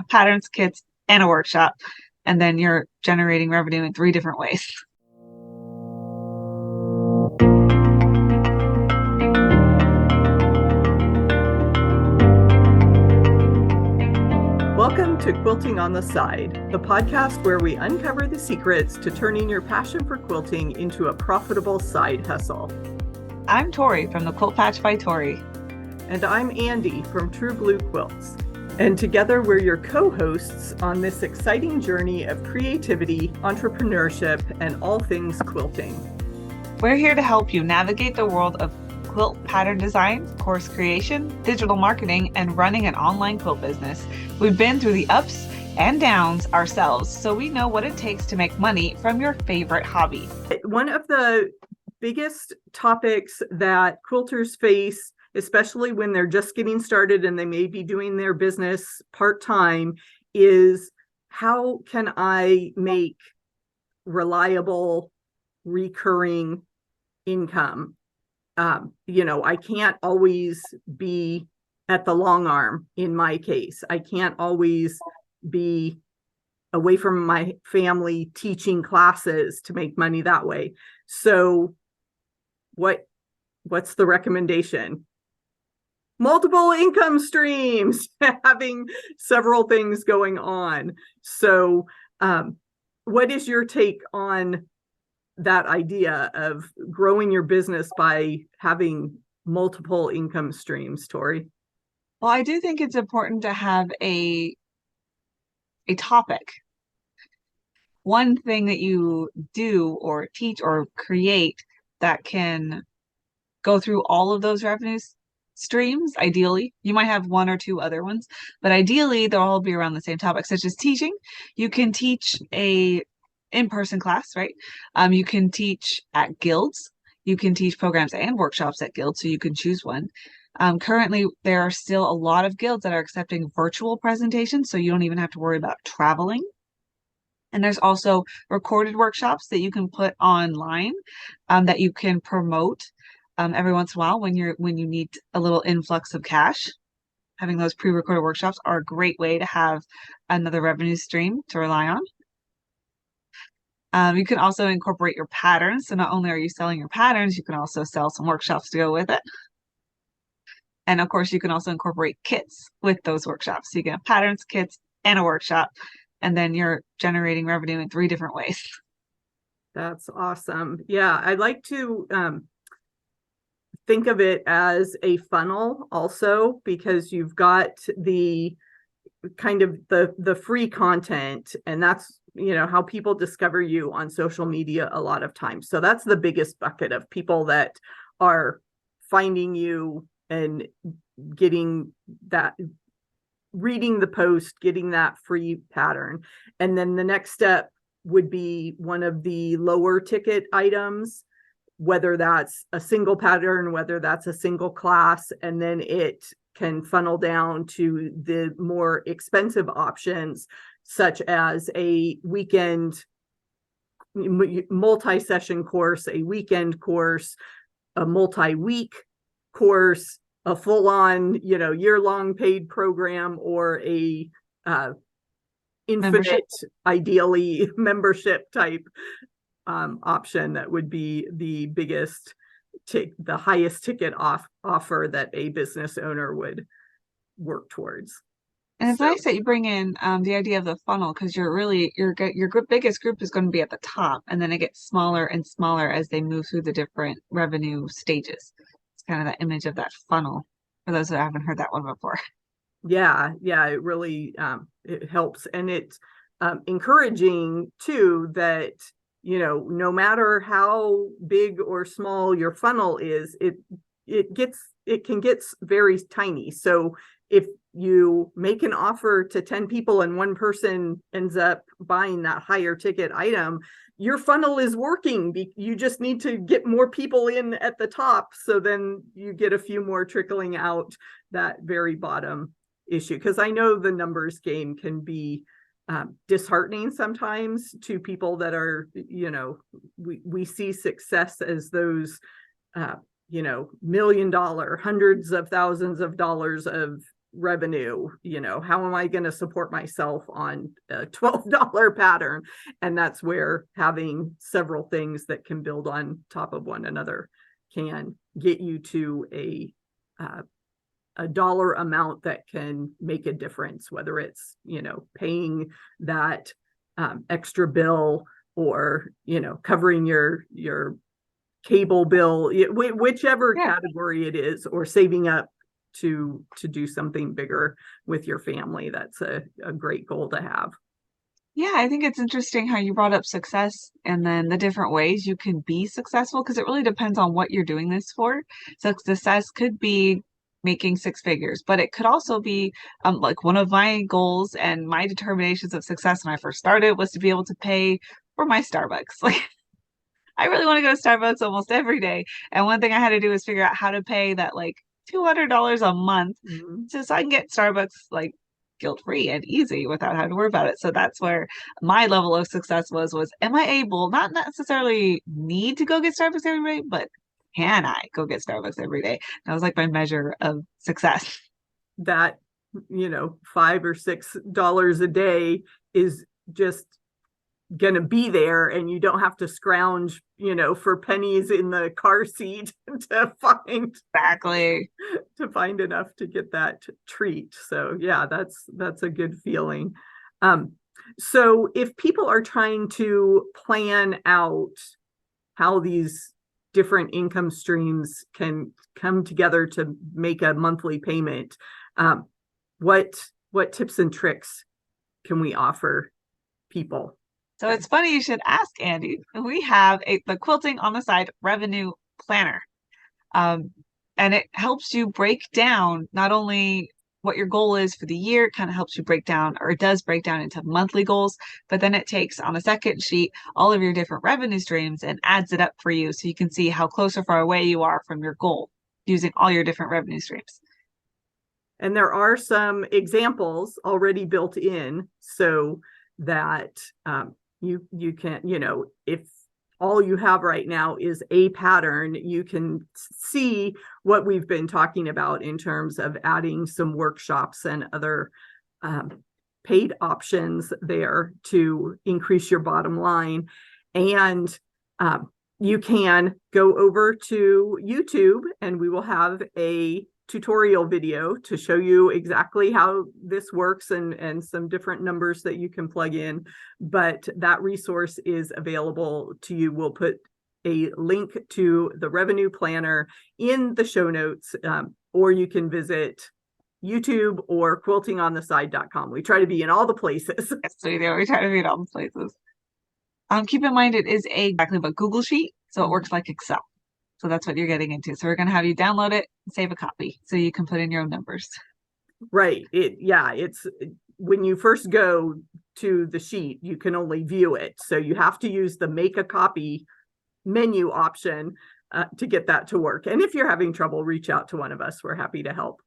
patterns, kits, and a workshop. And then you're generating revenue in 3 different ways. Welcome to Quilting on the Side, the podcast where we uncover the secrets to turning your passion for quilting into a profitable side hustle. I'm Tori from the Quilt Patch by Tori. And I'm Andi from True Blue Quilts. And together we're your co-hosts on this exciting journey of creativity, entrepreneurship, and all things quilting. We're here to help you navigate the world of quilt pattern design, course creation, digital marketing, and running an online quilt business. We've been through the ups and downs ourselves, so we know what it takes to make money from your favorite hobby. One of the biggest topics that quilters face, especially when they're just getting started and they may be doing their business part-time, is how can I make reliable, recurring income? I can't always be at the long arm in my case. I can't always be away from my family teaching classes to make money that way. So what's the recommendation? Multiple income streams, having several things going on. So what is your take on that idea of growing your business by having multiple income streams, Tori? Well, I do think it's important to have a topic. One thing that you do or teach or create that can go through all of those revenue streams. Ideally, you might have 1 or 2 other ones, but ideally they'll all be around the same topic, such as teaching. You can teach a in-person class, right? You can teach at guilds. You can teach programs and workshops at guilds, so you can choose one. Currently, there are still a lot of guilds that are accepting virtual presentations, so you don't even have to worry about traveling. And there's also recorded workshops that you can put online that you can promote every once in a while when you need a little influx of cash. Having those pre-recorded workshops are a great way to have another revenue stream to rely on. You can also incorporate your patterns. So not only are you selling your patterns, you can also sell some workshops to go with it. And of course, you can also incorporate kits with those workshops. So you can have patterns, kits, and a workshop, and then you're generating revenue in 3 different ways. That's awesome. Yeah, I like to think of it as a funnel also, because you've got the kind of the free content, and that's how people discover you on social media a lot of times. So that's the biggest bucket of people that are finding you and getting that, reading the post, getting that free pattern. And then the next step would be one of the lower ticket items, whether that's a single pattern, whether that's a single class, and then it can funnel down to the more expensive options, such as a weekend multi-session course, a weekend course, a multi-week course, a full-on, year-long paid program, or a infinite, ideally membership type option. That would be the biggest, the highest ticket offer that a business owner would work towards. And it's nice that you bring in the idea of the funnel, because your biggest group is going to be at the top, and then it gets smaller and smaller as they move through the different revenue stages. It's kind of that image of that funnel for those that haven't heard that one before. Yeah, it really it helps, and it's encouraging too that no matter how big or small your funnel is, it can get very tiny. So if you make an offer to 10 people and one person ends up buying that higher ticket item, your funnel is working. You just need to get more people in at the top, so then you get a few more trickling out that very bottom issue. Because I know the numbers game can be disheartening sometimes to people that are, we see success as those $1 million, hundreds of thousands of dollars of revenue, how am I going to support myself on a $12 pattern? And that's where having several things that can build on top of one another can get you to a dollar amount that can make a difference, whether it's paying that extra bill, or covering your cable bill, whichever Yeah. category it is, or saving up to do something bigger with your family. That's a great goal to have. Yeah, I think it's interesting how you brought up success and then the different ways you can be successful, because it really depends on what you're doing this for. So success could be making six figures, but it could also be like one of my goals and my determinations of success when I first started was to be able to pay for my Starbucks. Like I really want to go to Starbucks almost every day. And one thing I had to do was figure out how to pay that like $200 a month Mhm. just so I can get Starbucks like guilt free and easy without having to worry about it. So that's where my level of success was am I able, not necessarily need to go get Starbucks every day, but can I go get Starbucks every day? That was like my measure of success. That $5 or $6 a day is just going to be there, and you don't have to scrounge for pennies in the car seat to find Exactly. enough to get that treat. So yeah, that's a good feeling. So if people are trying to plan out how these different income streams can come together to make a monthly payment, what tips and tricks can we offer people? So it's funny you should ask, Andy. We have the Quilting on the Side revenue planner. Um, and it helps you break down not only what your goal is for the year, it kind of helps you break down, or it does break down into monthly goals, but then it takes on a second sheet all of your different revenue streams and adds it up for you so you can see how close or far away you are from your goal using all your different revenue streams. And there are some examples already built in so that you can, if all you have right now is a pattern, you can see what we've been talking about in terms of adding some workshops and other paid options there to increase your bottom line. And you can go over to YouTube, and we will have a tutorial video to show you exactly how this works, and some different numbers that you can plug in. But that resource is available to you. We'll put a link to the revenue planner in the show notes, or you can visit YouTube or quiltingонtheside.com. We try to be in all the places. Yes, we do. We try to read all the places. Keep in mind it is exactly a Google Sheet, so it works like Excel. So that's what you're getting into. So we're going to have you download it and save a copy so you can put in your own numbers. Right. It's when you first go to the sheet, you can only view it. So you have to use the make a copy menu option to get that to work. And if you're having trouble, reach out to one of us. We're happy to help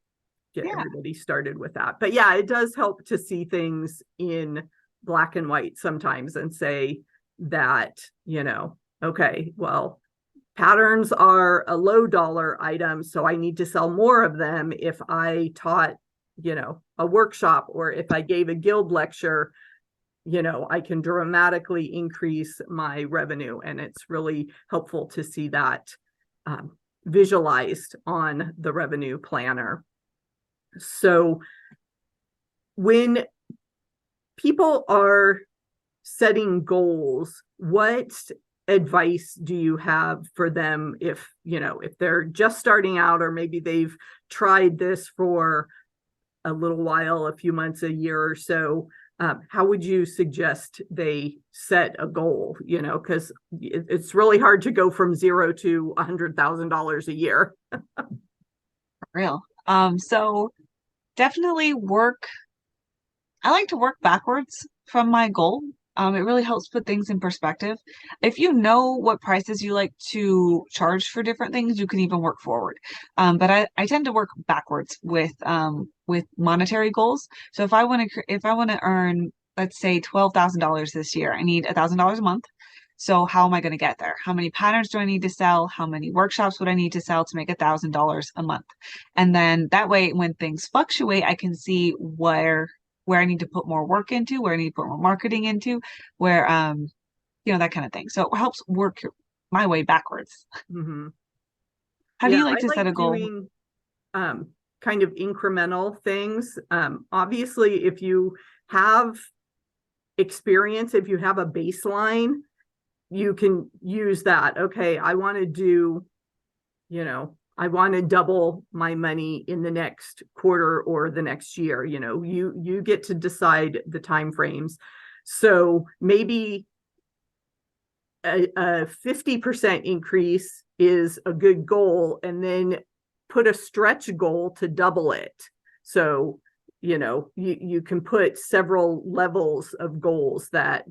get everybody started with that. But yeah, it does help to see things in black and white sometimes and say that, okay, well, patterns are a low dollar item, so I need to sell more of them. If I taught, a workshop, or if I gave a guild lecture, I can dramatically increase my revenue. And it's really helpful to see that visualized on the revenue planner. So when people are setting goals, what advice do you have for them if they're just starting out, or maybe they've tried this for a little while, a few months, a year or so? How would you suggest they set a goal? Because it's really hard to go from zero to $100,000 a year. For real. So definitely I like to work backwards from my goal. It really helps put things in perspective. If you know what prices you like to charge for different things, you can even work forward. But I tend to work backwards with monetary goals. So if I want to earn, let's say $12,000 this year, I need $1,000 a month. So how am I going to get there? How many patterns do I need to sell? How many workshops would I need to sell to make $1,000 a month? And then that way, when things fluctuate, I can see where I need to put more work into, where I need to put more marketing into, where that kind of thing. So it helps work my way backwards. Mm-hmm. How do Yeah, you like I to set a like goal? doing um, kind of incremental things. Obviously, if you have experience, if you have a baseline, you can use that. Okay, I want to do, I want to double my money in the next quarter or the next year. You get to decide the time frames. So maybe a 50% increase is a good goal, and then put a stretch goal to double it. So you can put several levels of goals, that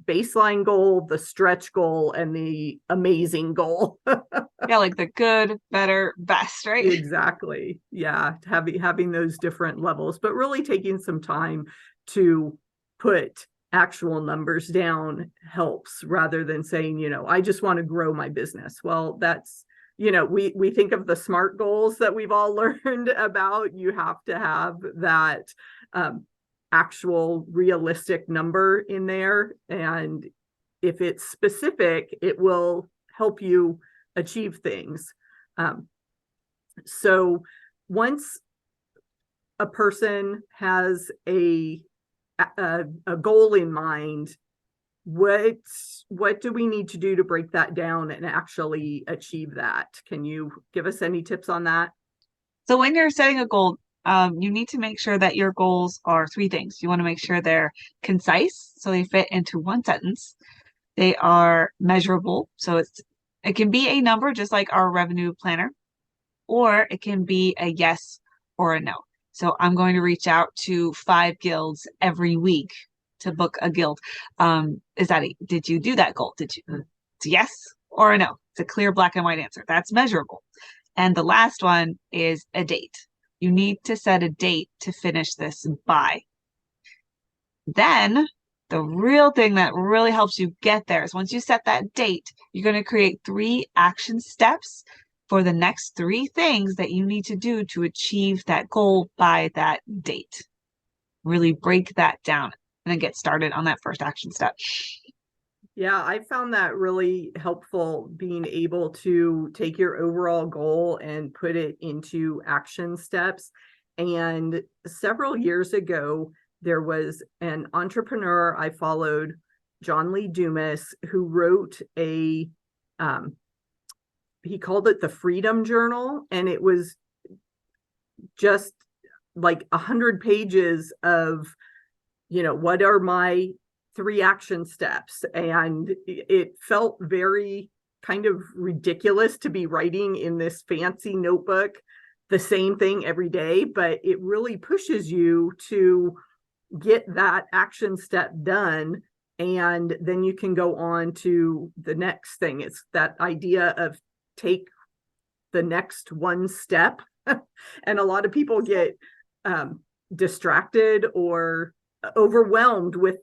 baseline goal, the stretch goal, and the amazing goal. Yeah, like the good, better, best, right? Exactly. Yeah, having those different levels, but really taking some time to put actual numbers down helps, rather than saying, I just want to grow my business. Well, that's, we think of the SMART goals that we've all learned about. You have to have that actual realistic number in there. And if it's specific, it will help you achieve things. So once a person has a goal in mind, what do we need to do to break that down and actually achieve that? Can you give us any tips on that? So when you're setting a goal, you need to make sure that your goals are three things. You want to make sure they're concise, so they fit into one sentence. They are measurable, so it can be a number, just like our revenue planner, or it can be a yes or a no. So I'm going to reach out to 5 guilds every week to book a guild. Did you do that goal? Did you? It's a yes or a no. It's a clear black and white answer. That's measurable. And the last one is a date. You need to set a date to finish this by. Then the real thing that really helps you get there is once you set that date, you're going to create 3 action steps for the next 3 things that you need to do to achieve that goal by that date. Really break that down and then get started on that first action step. Yeah, I found that really helpful, being able to take your overall goal and put it into action steps. And several years ago, there was an entrepreneur I followed, John Lee Dumas, who wrote he called it the Freedom Journal, and it was just like 100 pages of, what are my 3 action steps. And it felt very kind of ridiculous to be writing in this fancy notebook the same thing every day, but it really pushes you to get that action step done. And then you can go on to the next thing. It's that idea of take the next one step. And a lot of people get distracted or overwhelmed with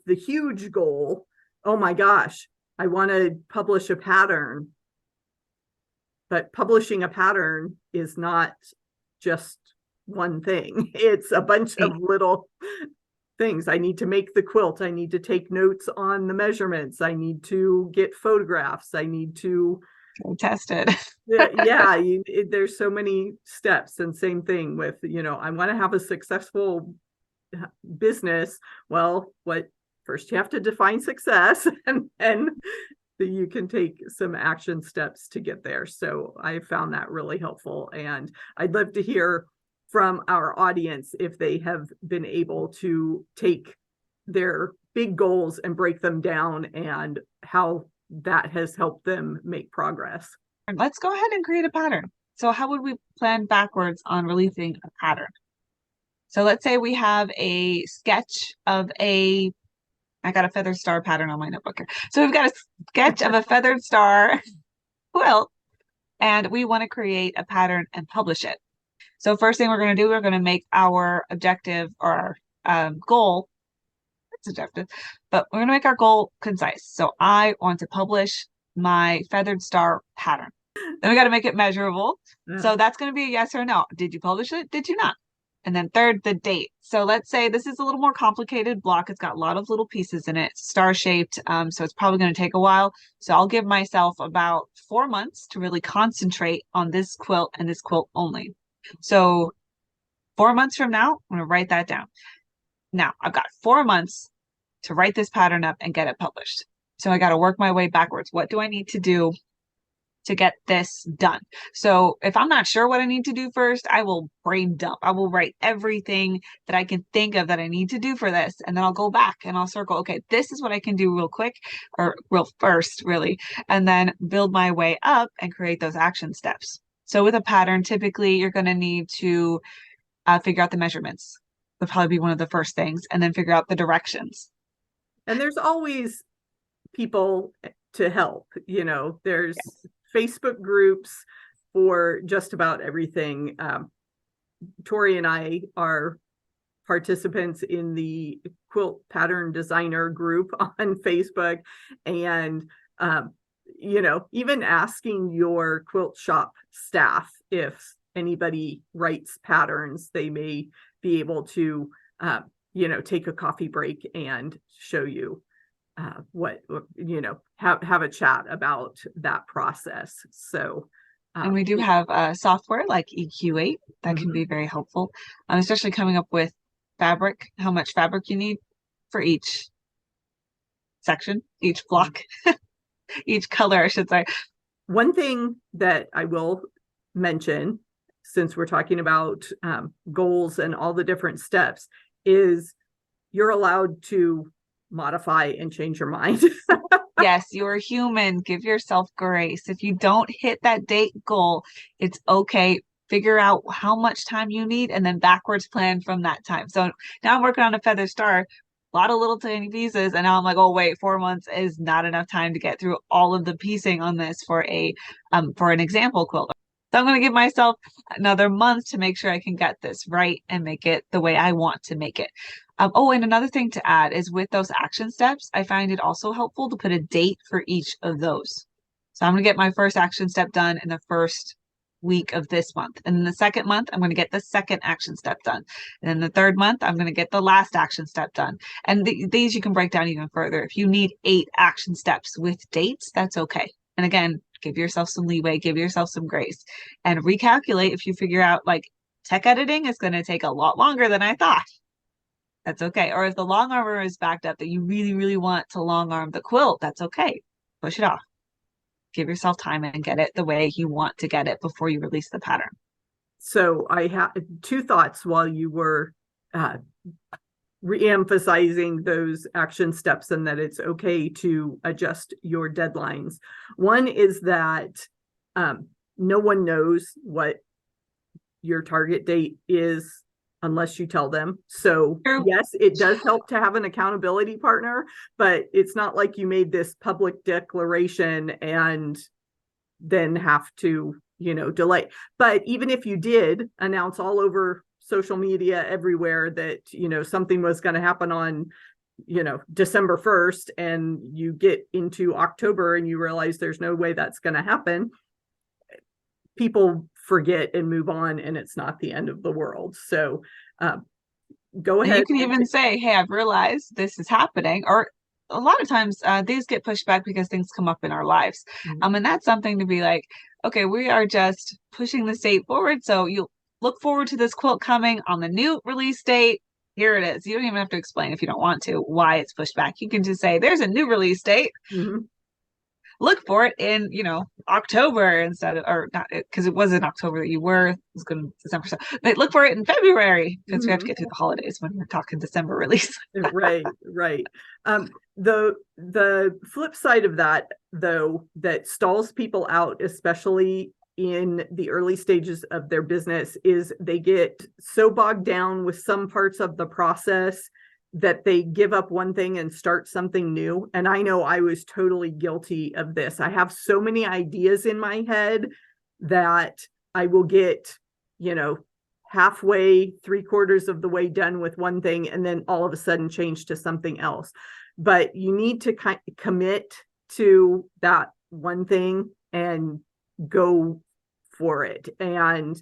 the huge goal. Oh my gosh, I want to publish a pattern. But publishing a pattern is not just one thing. It's a bunch of little things. I need to make the quilt. I need to take notes on the measurements. I need to get photographs. I need to test it. Yeah, there's so many steps. And same thing with, I want to have a successful business. Well, first you have to define success, and you can take some action steps to get there. So I found that really helpful. And I'd love to hear from our audience if they have been able to take their big goals and break them down, and how that has helped them make progress. Let's go ahead and create a pattern. So how would we plan backwards on releasing a pattern? So let's say we have a sketch of I got a feathered star pattern on my notebook here. So we've got a sketch of a feathered star quilt, and we want to create a pattern and publish it. So first thing we're going to do, we're going to make our objective or our goal subjective, but we're going to make our goal concise. So I want to publish my feathered star pattern. Then we got to make it measurable. Yeah. So that's going to be a yes or no. Did you publish it? Did you not? And then third, the date. So let's say this is a little more complicated block. It's got a lot of little pieces in it, star shaped. So it's probably going to take a while. So I'll give myself about 4 months to really concentrate on this quilt and this quilt only. So 4 months from now, I'm going to write that down. Now I've got 4 months to write this pattern up and get it published. So I got to work my way backwards. What do I need to do to get this done? So if I'm not sure what I need to do first, I will brain dump. I will write everything that I can think of that I need to do for this. And then I'll go back and I'll circle, okay, this is what I can do real quick or real first, really. And then build my way up and create those action steps. So with a pattern, typically you're going to need to figure out the measurements. Would probably be one of the first things, and then figure out the directions. And there's always people to help. There's Facebook groups for just about everything. Tori and I are participants in the quilt pattern designer group on Facebook, and even asking your quilt shop staff if anybody writes patterns, they may be able to take a coffee break and show you have a chat about that process. So and we do have software like EQ8 that can be very helpful, especially coming up with fabric, how much fabric you need for each section, each block, each color, I should say. One thing that I will mention, since we're talking about goals and all the different steps, is you're allowed to modify and change your mind. Yes, you're human. Give yourself grace. If you don't hit that date goal, it's okay. Figure out how much time you need and then backwards plan from that time. So now I'm working on a feather star, a lot of little tiny pieces, and now I'm like, oh wait, 4 months is not enough time to get through all of the piecing on this for an example quilt. So I'm going to give myself another month to make sure I can get this right and make it the way I want to make it. And another thing to add is with those action steps, I find it also helpful to put a date for each of those. So I'm going to get my first action step done in the first week of this month. And then the second month, I'm going to get the second action step done. And then the third month, I'm going to get the last action step done. And these you can break down even further. If you need 8 action steps with dates, that's okay. And again, give yourself some leeway, give yourself some grace, and recalculate if you figure out like tech editing is going to take a lot longer than I thought. That's okay. Or if the long armor is backed up that you really, really want to long arm the quilt, that's okay. Push it off. Give yourself time and get it the way you want to get it before you release the pattern. So I have 2 thoughts while you were re-emphasizing those action steps and that it's okay to adjust your deadlines. One is that no one knows what your target date is unless you tell them. So True. Yes, it does help to have an accountability partner, but it's not like you made this public declaration and then have to, delay. But even if you did announce all over social media everywhere that, something was going to happen on, December 1st, and you get into October and you realize there's no way that's going to happen, people forget and move on, and it's not the end of the world. So go ahead. You can even say, hey, I've realized this is happening. Or a lot of times these get pushed back because things come up in our lives. And that's something to be like, okay, we are just pushing this date forward. So you'll look forward to this quilt coming on the new release date. Here it is. You don't even have to explain, if you don't want to, why it's pushed back. You can just say, there's a new release date. Look for it in, October instead of, or not, because it was in October that you were, it was going to December. So, but look for it in February, because we have to get through the holidays when we're talking December release. Right. The flip side of that, though, that stalls people out, especially in the early stages of their business, is they get so bogged down with some parts of the process that they give up one thing and start something new. And I know I was totally guilty of this. I have so many ideas in my head that I will get, halfway, 3/4 of the way done with one thing, and then all of a sudden change to something else. But you need to commit to that one thing and go for it. And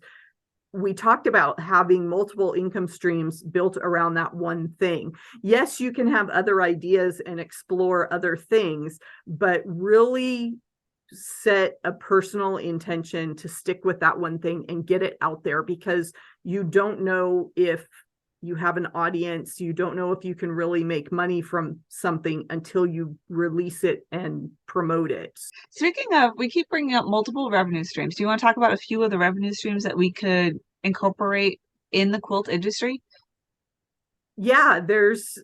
we talked about having multiple income streams built around that one thing. Yes, you can have other ideas and explore other things, but really set a personal intention to stick with that one thing and get it out there, because you don't know if you have an audience, you don't know if you can really make money from something until you release it and promote it. Speaking of, we keep bringing up multiple revenue streams. Do you want to talk about a few of the revenue streams that we could incorporate in the quilt industry? Yeah, there's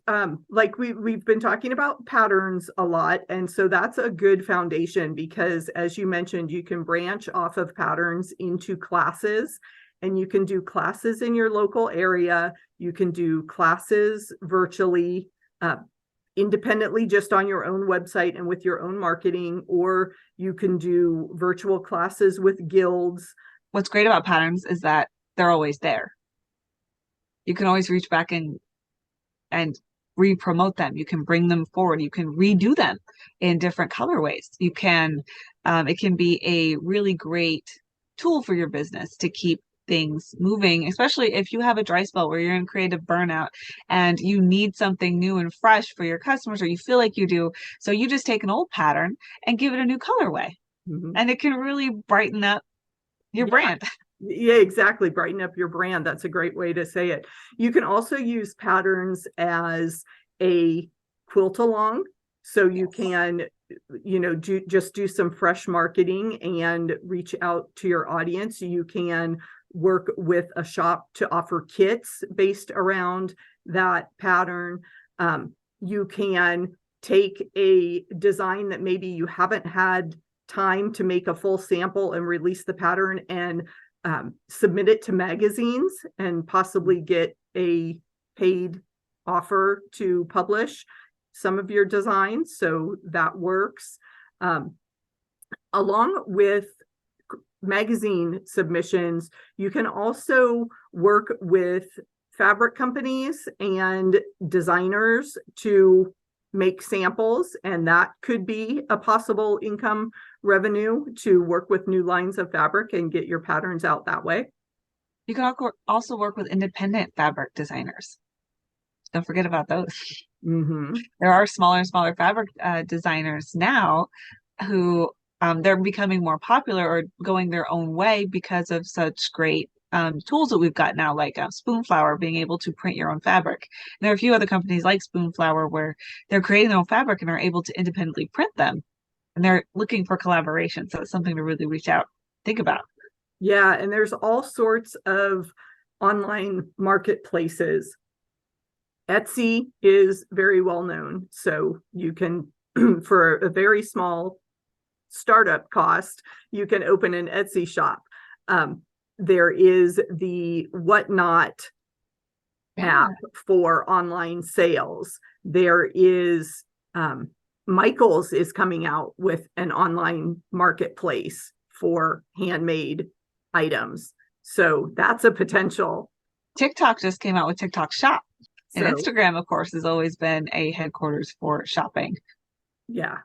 like we've been talking about patterns a lot, and so that's a good foundation, because as you mentioned, you can branch off of patterns into classes, and you can do classes in your local area. You can do classes virtually, independently, just on your own website and with your own marketing, or you can do virtual classes with guilds. What's great about patterns is that they're always there. You can always reach back and re-promote them. You can bring them forward. You can redo them in different colorways. You can, it can be a really great tool for your business to keep things moving, especially if you have a dry spell where you're in creative burnout and you need something new and fresh for your customers, or you feel like you do. So you just take an old pattern and give it a new colorway, and it can really brighten up your brand. Yeah, exactly. Brighten up your brand. That's a great way to say it. You can also use patterns as a quilt along. So you can, just do some fresh marketing and reach out to your audience. You can work with a shop to offer kits based around that pattern. You can take a design that maybe you haven't had time to make a full sample and release the pattern, and submit it to magazines and possibly get a paid offer to publish some of your designs. So that works. Along with magazine submissions, you can also work with fabric companies and designers to make samples, and that could be a possible income revenue, to work with new lines of fabric and get your patterns out that way. You can also work with independent fabric designers. Don't forget about those. There are smaller and smaller fabric designers now who they're becoming more popular or going their own way because of such great tools that we've got now, like Spoonflower, being able to print your own fabric. And there are a few other companies like Spoonflower where they're creating their own fabric and are able to independently print them. And they're looking for collaboration. So it's something to really reach out, think about. Yeah, and there's all sorts of online marketplaces. Etsy is very well known. So you can, for a very small startup cost, you can open an Etsy shop. There is the Whatnot app for online sales. There is Michaels is coming out with an online marketplace for handmade items. So that's a potential. TikTok just came out with TikTok Shop. And Instagram, of course, has always been a headquarters for shopping. Yeah.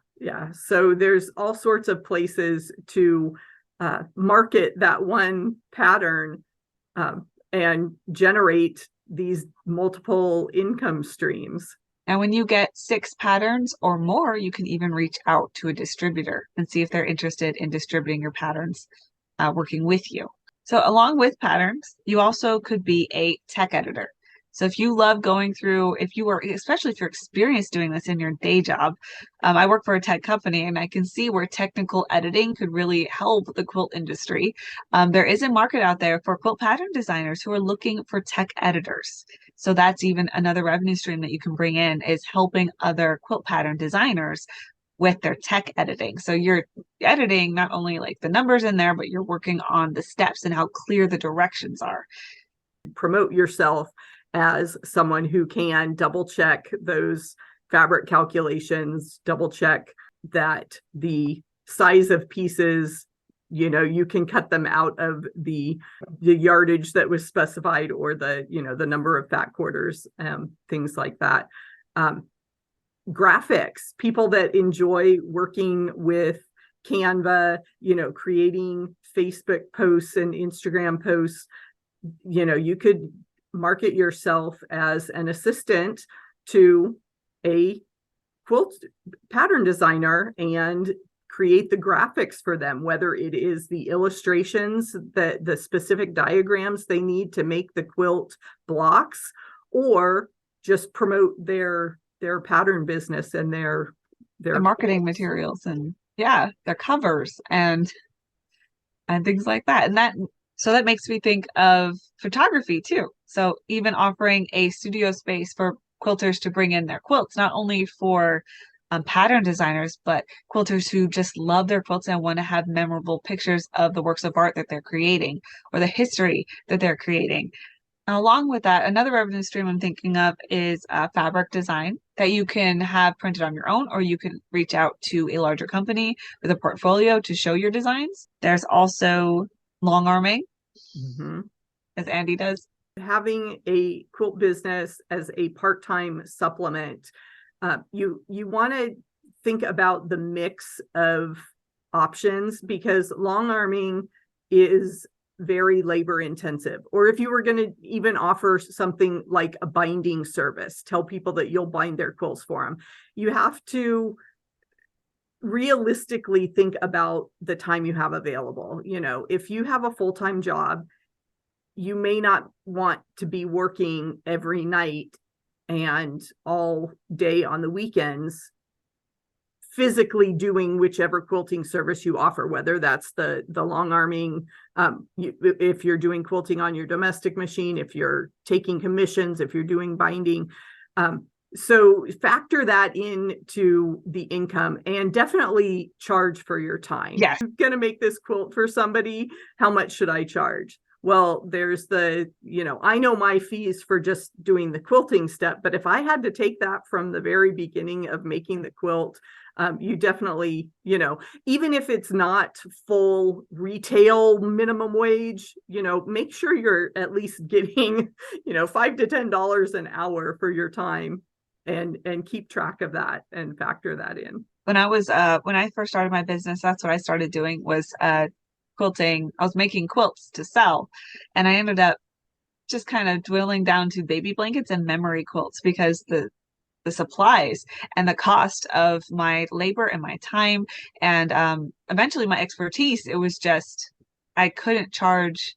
So there's all sorts of places to market that one pattern and generate these multiple income streams. And when you get 6 patterns or more, you can even reach out to a distributor and see if they're interested in distributing your patterns, working with you. So along with patterns, you also could be a tech editor. So if you love going through, especially if you're experienced doing this in your day job, I work for a tech company and I can see where technical editing could really help the quilt industry. There is a market out there for quilt pattern designers who are looking for tech editors. So that's even another revenue stream that you can bring in, is helping other quilt pattern designers with their tech editing. So you're editing not only like the numbers in there, but you're working on the steps and how clear the directions are. Promote yourself as someone who can double check those fabric calculations, double check that the size of pieces you can cut them out of the yardage that was specified, or the number of fat quarters, things like that. Graphics, people that enjoy working with Canva, creating Facebook posts and Instagram posts, you could market yourself as an assistant to a quilt pattern designer and create the graphics for them, whether it is the illustrations, the specific diagrams they need to make the quilt blocks, or just promote their pattern business and their marketing materials, and yeah, their covers and things like that. And that makes me think of photography too. So even offering a studio space for quilters to bring in their quilts, not only for pattern designers, but quilters who just love their quilts and want to have memorable pictures of the works of art that they're creating or the history that they're creating. And along with that, another revenue stream I'm thinking of is fabric design that you can have printed on your own, or you can reach out to a larger company with a portfolio to show your designs. There's also long arming, as Andi does. Having a quilt business as a part-time supplement, you want to think about the mix of options, because long arming is very labor intensive. Or if you were going to even offer something like a binding service, tell people that you'll bind their quilts for them, you have to realistically think about the time you have available. If you have a full-time job, you may not want to be working every night and all day on the weekends, physically doing whichever quilting service you offer, whether that's the long arming, if you're doing quilting on your domestic machine, if you're taking commissions, if you're doing binding. So factor that into the income, and definitely charge for your time. Yes. I'm going to make this quilt for somebody. How much should I charge? Well, there's I know my fees for just doing the quilting step, but if I had to take that from the very beginning of making the quilt, you definitely, even if it's not full retail minimum wage, make sure you're at least getting, $5 to $10 an hour for your time, and keep track of that and factor that in. When I first started my business, that's what I started doing was quilting. I was making quilts to sell, and I ended up just kind of dwindling down to baby blankets and memory quilts, because the supplies and the cost of my labor and my time and eventually my expertise, it was just I couldn't charge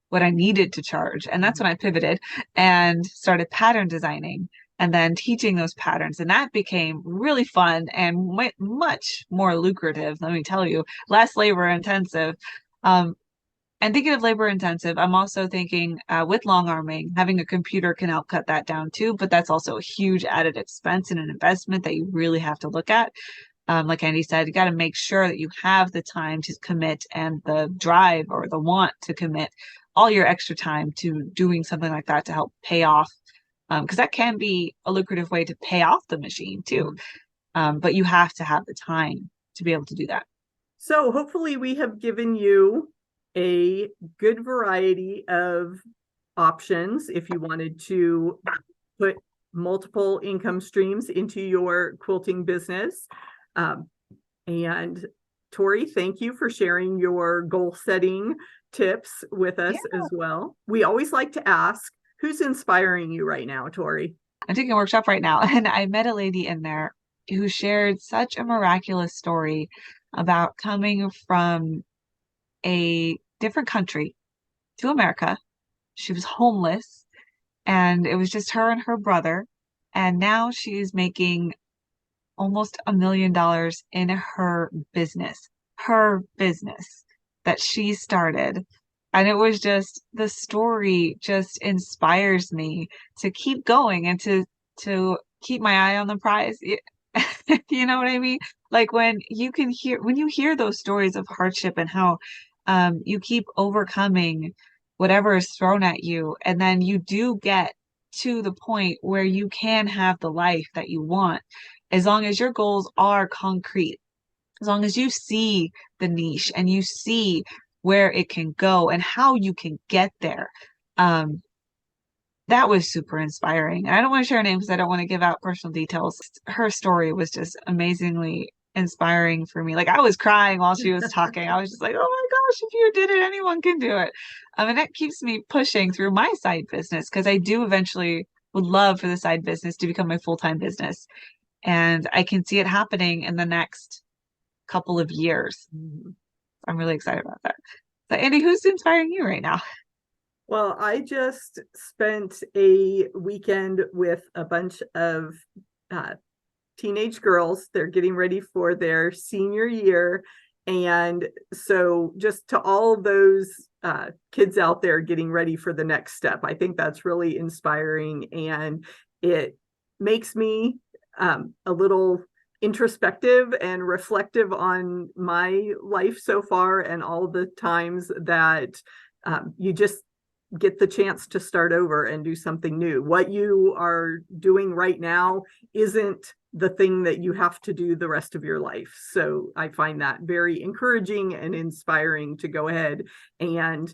what I needed to charge. And that's when I pivoted and started pattern designing and then teaching those patterns. And that became really fun and much more lucrative, let me tell you, less labor intensive. And thinking of labor intensive, I'm also thinking with long arming, having a computer can help cut that down too, but that's also a huge added expense and an investment that you really have to look at. Like Andi said, you got to make sure that you have the time to commit and the drive or the want to commit all your extra time to doing something like that to help pay off. Because that can be a lucrative way to pay off the machine too. But you have to have the time to be able to do that. So hopefully we have given you a good variety of options if you wanted to put multiple income streams into your quilting business. And Tori, thank you for sharing your goal setting tips with us as well. We always like to ask, who's inspiring you right now, Tori? I'm taking a workshop right now, and I met a lady in there who shared such a miraculous story about coming from a different country to America. She was homeless, and it was just her and her brother. And now she is making almost $1 million in her business that she started. And it was just, the story just inspires me to keep going and to keep my eye on the prize. You know what I mean? Like when you hear those stories of hardship and how you keep overcoming whatever is thrown at you, and then you do get to the point where you can have the life that you want, as long as your goals are concrete. As long as you see the niche and you see where it can go and how you can get there. Um, that was super inspiring. And I don't want to share her name because I don't want to give out personal details. Her story was just amazingly inspiring for me. Like I was crying while she was talking. I was just like, oh my gosh, if you did it, anyone can do it. And that keeps me pushing through my side business because I do eventually would love for the side business to become my full-time business. And I can see it happening in the next couple of years. I'm really excited about that. So, Andi, who's inspiring you right now? Well, I just spent a weekend with a bunch of teenage girls. They're getting ready for their senior year. And so just to all those kids out there getting ready for the next step, I think that's really inspiring. And it makes me a little introspective and reflective on my life so far and all the times that you just get the chance to start over and do something new. What you are doing right now isn't the thing that you have to do the rest of your life. So I find that very encouraging and inspiring to go ahead and,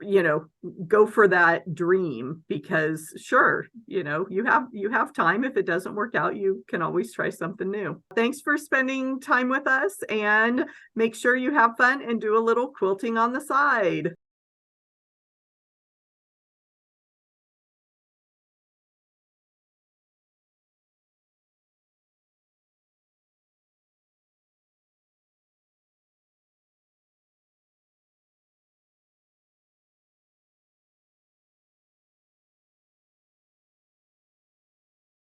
you know, go for that dream, because sure, you know, you have time. If it doesn't work out, you can always try something new. Thanks for spending time with us, and make sure you have fun and do a little quilting on the side.